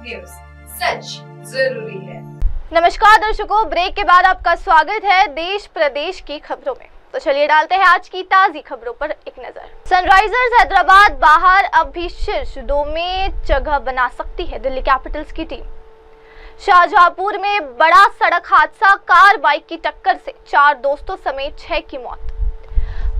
News, सच जरूरी है। नमस्कार दर्शकों, ब्रेक के बाद आपका स्वागत है देश प्रदेश की खबरों में। तो चलिए डालते हैं आज की ताजी खबरों पर एक नजर। सनराइजर्स हैदराबाद बाहर अब भी शीर्ष 2 में जगह बना सकती है दिल्ली कैपिटल्स की टीम। शाहजहांपुर में बड़ा सड़क हादसा, कार बाइक की टक्कर से 4 दोस्तों समेत 6 की मौत।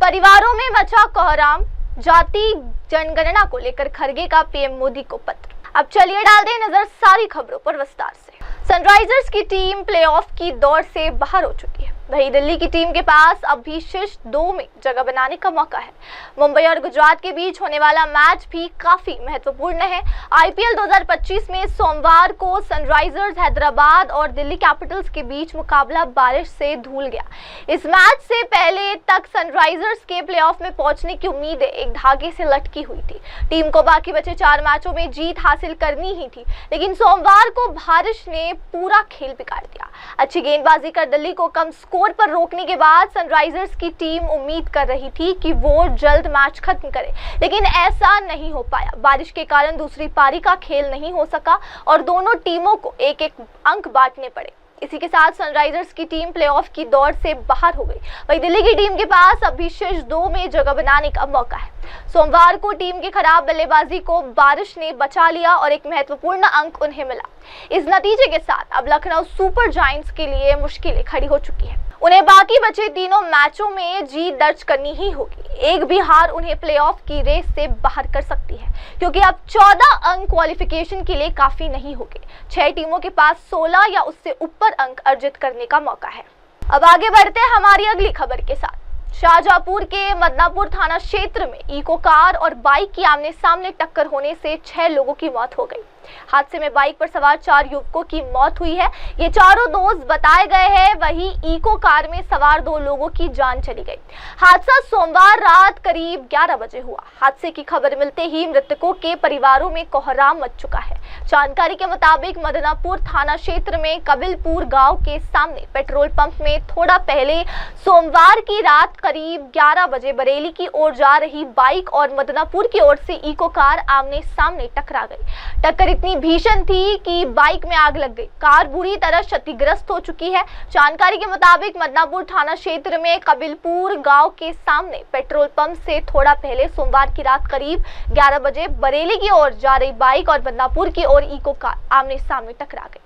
परिवारों में मचा कोहराम, जाति जनगणना को लेकर खरगे का पीएम मोदी को पत्र। अब चलिए डालते हैं नजर सारी खबरों पर विस्तार से। सनराइजर्स की टीम प्लेऑफ की दौड़ से बाहर हो चुकी है। वहीं दिल्ली की टीम के पास अब भी शीर्ष 2 में जगह बनाने का मौका है। मुंबई और गुजरात के बीच होने वाला मैच भी काफी महत्वपूर्ण है। आईपीएल 2025 में सोमवार को सनराइजर्स हैदराबाद और दिल्ली कैपिटल्स के बीच मुकाबला बारिश से धुल गया। इस मैच से पहले तक सनराइजर्स के प्लेऑफ में पहुंचने की उम्मीदें एक धागे से लटकी हुई थी। टीम को बाकी बचे 4 मैचों में जीत हासिल करनी ही थी, लेकिन सोमवार को बारिश ने पूरा खेल बिगाड़ दिया। अच्छी गेंदबाजी कर दिल्ली को कम स्कोर पर रोकने के बाद सनराइजर्स की टीम उम्मीद कर रही थी कि वो जल्द मैच खत्म करे, लेकिन ऐसा नहीं हो पाया। बारिश के कारण दूसरी पारी का खेल नहीं हो सका और दोनों टीमों को एक एक अंक बांटने पड़े। इसी के साथ सनराइजर्स की टीम प्लेऑफ की दौड़ से बाहर हो गई। वहीं दिल्ली की टीम के पास अभी शीर्ष 2 में जगह बनाने का मौका है। सोमवार को टीम की खराब बल्लेबाजी को बारिश ने बचा लिया और एक महत्वपूर्ण अंक उन्हें मिला। इस नतीजे के साथ अब लखनऊ सुपर जायंट्स के लिए मुश्किलें खड़ी हो चुकी है। उन्हें बाकी बचे तीनों मैचों में जीत दर्ज करनी ही होगी। एक भी हार उन्हें प्लेऑफ की रेस से बाहर कर सकती है, क्योंकि अब 14 अंक क्वालिफिकेशन के लिए काफी नहीं होंगे। 6 टीमों के पास 16 या उससे ऊपर अंक अर्जित करने का मौका है। अब आगे बढ़ते हैं हमारी अगली खबर के साथ। शाहजहांपुर के मदनापुर थाना क्षेत्र में इको कार और बाइक की आमने सामने टक्कर होने से 6 लोगों की मौत हो गई। हादसे में बाइक पर सवार 4 युवकों की मौत हुई है। ये चारों दोस्त बताए गए हैं। वहीं इको कार में सवार 2 लोगों की जान चली गई। हादसा सोमवार रात करीब 11 बजे हुआ। हादसे की खबर मिलते ही मृतकों के परिवारों में कोहराम मच चुका है। जानकारी के मुताबिक मदनापुर थाना क्षेत्र में कबिलपुर गांव के सामने पेट्रोल पंप में थोड़ा पहले सोमवार की रात करीब 11 बजे बरेली की ओर जा रही बाइक और मदनापुर की ओर से इको कार आमने सामने टकरा गई। टक्कर इतनी भीषण थी कि बाइक में आग लग गई। कार बुरी तरह क्षतिग्रस्त हो चुकी है। जानकारी के मुताबिक मदनापुर थाना क्षेत्र में कबिलपुर गांव के सामने पेट्रोल पंप से थोड़ा पहले सोमवार की रात करीब 11 बजे बरेली की ओर जा रही बाइक और मदनापुर की ओर इको कार आमने सामने टकरा गई।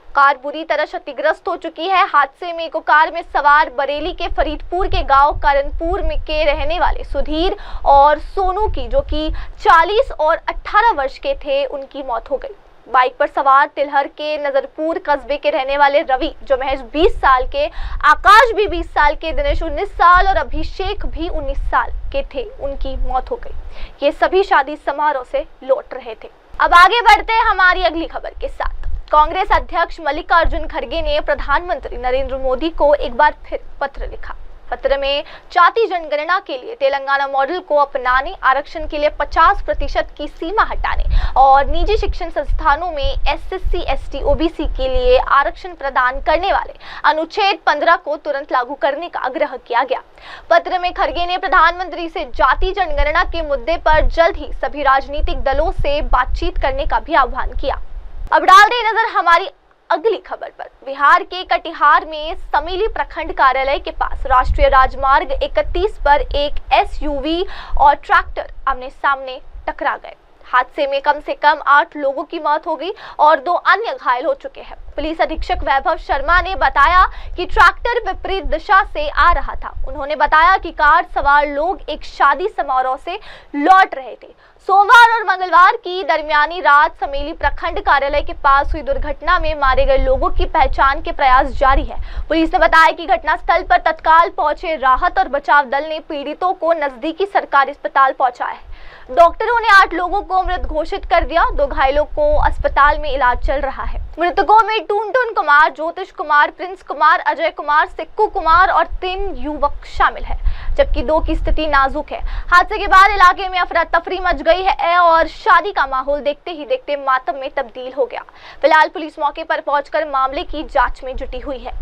कार बुरी तरह क्षतिग्रस्त हो चुकी है। हादसे में इको कार में सवार बरेली के फरीदपुर के गांव करणपुर में के रहने वाले सुधीर और सोनू की, जो कि 40 और 18 वर्ष के थे, उनकी मौत हो गई। बाइक पर सवार तिलहर के नजरपुर कस्बे के रहने वाले रवि, जो महज 20 साल के, आकाश भी 20 साल के, दिनेश 19 साल और अभिषेक भी 19 साल के थे, उनकी मौत हो गई। ये सभी शादी समारोह से लौट रहे थे। अब आगे बढ़ते हैं हमारी अगली खबर के साथ। कांग्रेस अध्यक्ष मल्लिकार्जुन खड़गे ने प्रधानमंत्री नरेंद्र मोदी को एक बार फिर पत्र लिखा। पत्र में जाति जनगणना के लिए तेलंगाना मॉडल को अपनाने, आरक्षण के लिए 50% की सीमा हटाने और निजी शिक्षण संस्थानों में एससी, एसटी, ओबीसी के लिए आरक्षण प्रदान करने वाले अनुच्छेद 15 को तुरंत लागू करने का आग्रह किया गया। पत्र में खड़गे ने प्रधानमंत्री से जाति जनगणना के मुद्दे पर जल्द ही सभी राजनीतिक दलों से बातचीत करने का भी आह्वान किया। अब डाल दें नजर हमारी अगली खबर पर। बिहार के कटिहार में समेली प्रखंड कार्यालय के पास राष्ट्रीय राजमार्ग 31 पर एक एसयूवी और ट्रैक्टर आमने सामने टकरा गए। हादसे में कम से कम 8 लोगों की मौत हो गई और 2 अन्य घायल हो चुके हैं। पुलिस अधीक्षक वैभव शर्मा ने बताया कि ट्रैक्टर विपरीत दिशा से आ रहा था। उन्होंने बताया कि कार सवार लोग एक शादी समारोह से लौट रहे थे। सोमवार और मंगलवार की दरमियानी रात समेली प्रखंड कार्यालय के पास हुई दुर्घटना में मारे गए लोगों की पहचान के प्रयास जारी है। पुलिस ने बताया कि घटनास्थल पर तत्काल पहुंचे राहत और बचाव दल ने पीड़ितों को नजदीकी सरकारी अस्पताल पहुंचाया है। डॉक्टरों ने 8 लोगों को मृत घोषित कर दिया। 2 घायलों को अस्पताल में इलाज चल रहा है। मृतकों में टुनटुन कुमार, ज्योतिष कुमार, प्रिंस कुमार, अजय कुमार, सिक्कू कुमार और 3 युवक शामिल है, जबकि 2 की स्थिति नाजुक है। हादसे के बाद इलाके में अफरा तफरी मच गई है और शादी का माहौल देखते ही देखते मातम में तब्दील हो गया। फिलहाल पुलिस मौके पर पहुंचकर मामले की जांच में जुटी हुई है।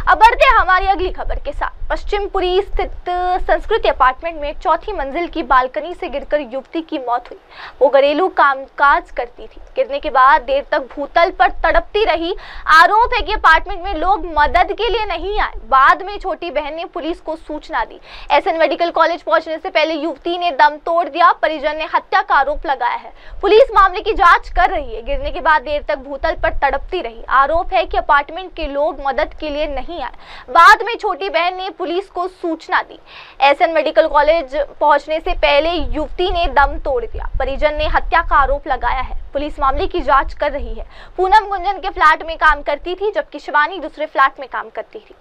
अब बढ़ते हैं हमारी अगली खबर के साथ। पश्चिमपुरी स्थित संस्कृति अपार्टमेंट में चौथी मंजिल की बालकनी से गिरकर युवती की मौत हुई। वो घरेलू कामकाज करती थी। गिरने के बाद देर तक भूतल पर तड़पती रही। आरोप है कि अपार्टमेंट में लोग मदद के लिए नहीं आए। बाद में छोटी बहन ने पुलिस को सूचना दी। एसएन मेडिकल कॉलेज पहुंचने से पहले युवती ने दम तोड़ दिया। परिजन ने हत्या का आरोप लगाया है। पुलिस मामले की जांच कर रही है। गिरने के बाद देर तक भूतल पर तड़पती रही। आरोप है कि अपार्टमेंट के लोग मदद के लिए नहीं आए। बाद में छोटी बहन ने पुलिस को सूचना दी। एसएन मेडिकल कॉलेज पहुंचने से पहले युवती ने दम तोड़ दिया। परिजन ने हत्या का आरोप लगाया है। पुलिस मामले की जांच कर रही है। पूनम गुंजन के फ्लैट में काम करती थी, जबकि शिवानी दूसरे फ्लैट में काम करती थी।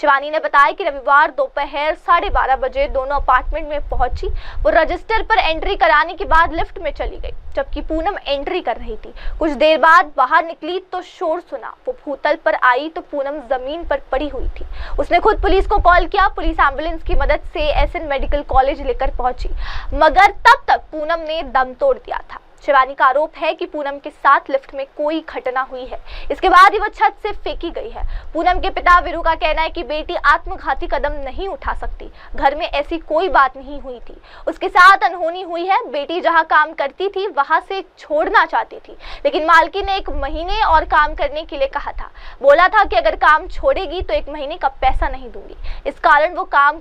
शिवानी ने बताया कि रविवार दोपहर 12:30 बजे दोनों अपार्टमेंट में पहुंची। वो रजिस्टर पर एंट्री कराने के बाद लिफ्ट में चली गई, जबकि पूनम एंट्री कर रही थी। कुछ देर बाद बाहर निकली तो शोर सुना। वो भूतल पर आई तो पूनम जमीन पर पड़ी हुई थी। उसने खुद पुलिस को कॉल किया। पुलिस एम्बुलेंस की मदद से एसएन मेडिकल कॉलेज लेकर पहुंची, मगर तब तक पूनम ने दम तोड़ दिया था। शिवानी का आरोप है कि पूनम के साथ लिफ्ट में कोई घटना हुई है। इसके बाद ही वो छत से फेंकी गई है। पूनम के पिता वीरू का कहना है कि बेटी आत्मघाती कदम नहीं उठा सकती। घर में ऐसी कोई बात नहीं हुई थी। उसके साथ अनहोनी हुई है। बेटी जहां काम करती थी वहां से छोड़ना चाहती थी, लेकिन मालकिन ने 1 महीने और काम करने के लिए कहा था। बोला था कि अगर काम छोड़ेगी तो 1 महीने का पैसा नहीं दूंगी। इस कारण वो काम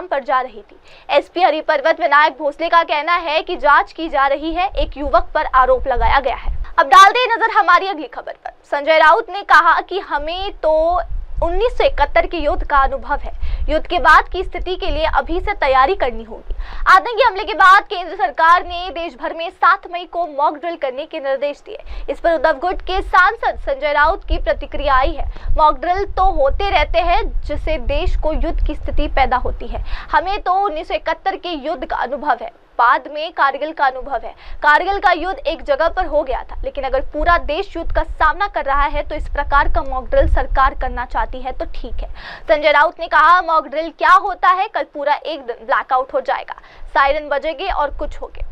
पर जा रही थी। एसपी हरिपर्वत विनायक भोसले का कहना है कि जांच की जा रही है। एक युवक पर आरोप लगाया गया है। अब डालते हैं नजर हमारी अगली खबर पर। संजय राउत ने कहा कि हमें तो 1971 के युद्ध का अनुभव है। युद्ध के बाद की स्थिति के लिए अभी से तैयारी करनी होगी। आतंकी हमले के बाद केंद्र सरकार ने देश भर में 7 मई को मॉक ड्रिल करने के निर्देश दिए। इस पर उद्धव गुट के सांसद संजय राउत की प्रतिक्रिया आई है। मॉक ड्रिल तो होते रहते हैं, जिससे देश को युद्ध की स्थिति पैदा होती है। हमें तो 1971 के युद्ध का अनुभव है। बाद में कारगिल का अनुभव है। कारगिल का युद्ध एक जगह पर हो गया था, लेकिन अगर पूरा देश युद्ध का सामना कर रहा है तो इस प्रकार का मॉक ड्रिल सरकार करना चाहती है तो ठीक है। संजय राउत ने कहा, मॉक ड्रिल क्या होता है? कल पूरा एक दिन ब्लैकआउट हो जाएगा, सायरन बजेंगे और कुछ होगे,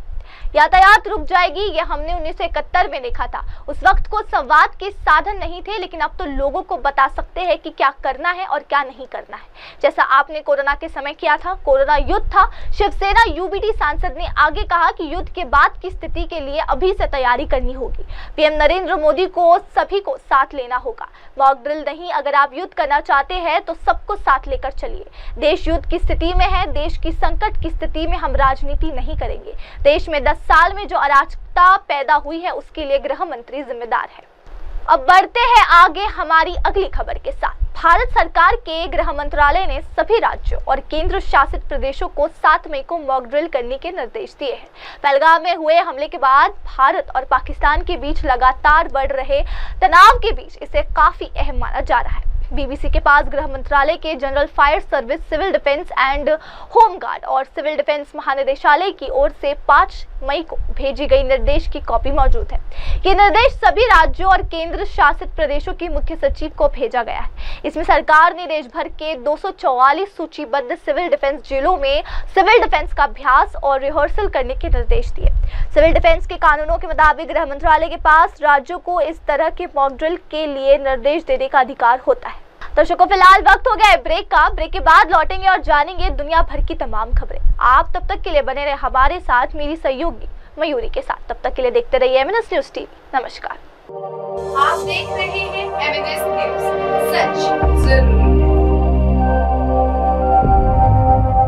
यातायात रुक जाएगी। ये हमने 1971 में देखा था। उस वक्त को संवाद के साधन नहीं थे, लेकिन अब तो लोगों को बता सकते हैं कि क्या करना है और क्या नहीं करना है, जैसा आपने कोरोना के समय किया था। कोरोना युद्ध था। शिवसेना यूबीटी सांसद ने आगे कहा कि युद्ध के बाद की स्थिति के लिए अभी से तैयारी करनी होगी। पीएम नरेंद्र मोदी को सभी को साथ लेना होगा। मॉक ड्रिल नहीं, अगर आप युद्ध करना चाहते हैं तो सबको साथ लेकर चलिए। देश युद्ध की स्थिति में है। देश की संकट की स्थिति में हम राजनीति नहीं करेंगे। देश में 10 साल में जो अराजकता पैदा हुई है उसके लिए गृह मंत्री जिम्मेदार है। अब बढ़ते हैं आगे हमारी अगली खबर के साथ। भारत सरकार के गृह मंत्रालय ने सभी राज्यों और केंद्र शासित प्रदेशों को 7 मई को मॉक ड्रिल करने के निर्देश दिए हैं। पहलगाम में हुए हमले के बाद भारत और पाकिस्तान के बीच लगातार बढ़ रहे तनाव के बीच इसे काफी अहम माना जा रहा है। बीबीसी के पास गृह मंत्रालय के general fire service, civil defence and home guard और सिविल डिफेंस महानिदेशालय की ओर से 5 मई को भेजी गई निर्देश की कॉपी मौजूद है। ये निर्देश सभी राज्यों और केंद्र शासित प्रदेशों के मुख्य सचिव को भेजा गया है। इसमें सरकार ने देश भर के 244 सूचीबद्ध सिविल डिफेंस जिलों में सिविल डिफेंस का अभ्यास और रिहर्सल करने के निर्देश दिए। सिविल डिफेंस के कानूनों के मुताबिक गृह मंत्रालय के पास राज्यों को इस तरह के मॉक ड्रिल के लिए निर्देश देने का अधिकार होता है। दर्शकों, फिलहाल वक्त हो गया है ब्रेक का। ब्रेक के बाद लौटेंगे और जानेंगे दुनिया भर की तमाम खबरें। आप तब तक के लिए बने रहे हमारे साथ, मेरी सहयोगी मयूरी के साथ। तब तक के लिए देखते रहिए एमएनएस न्यूज टीवी। नमस्कार। आप देख रहे हैं एमएनएस न्यूज, सच जरूर।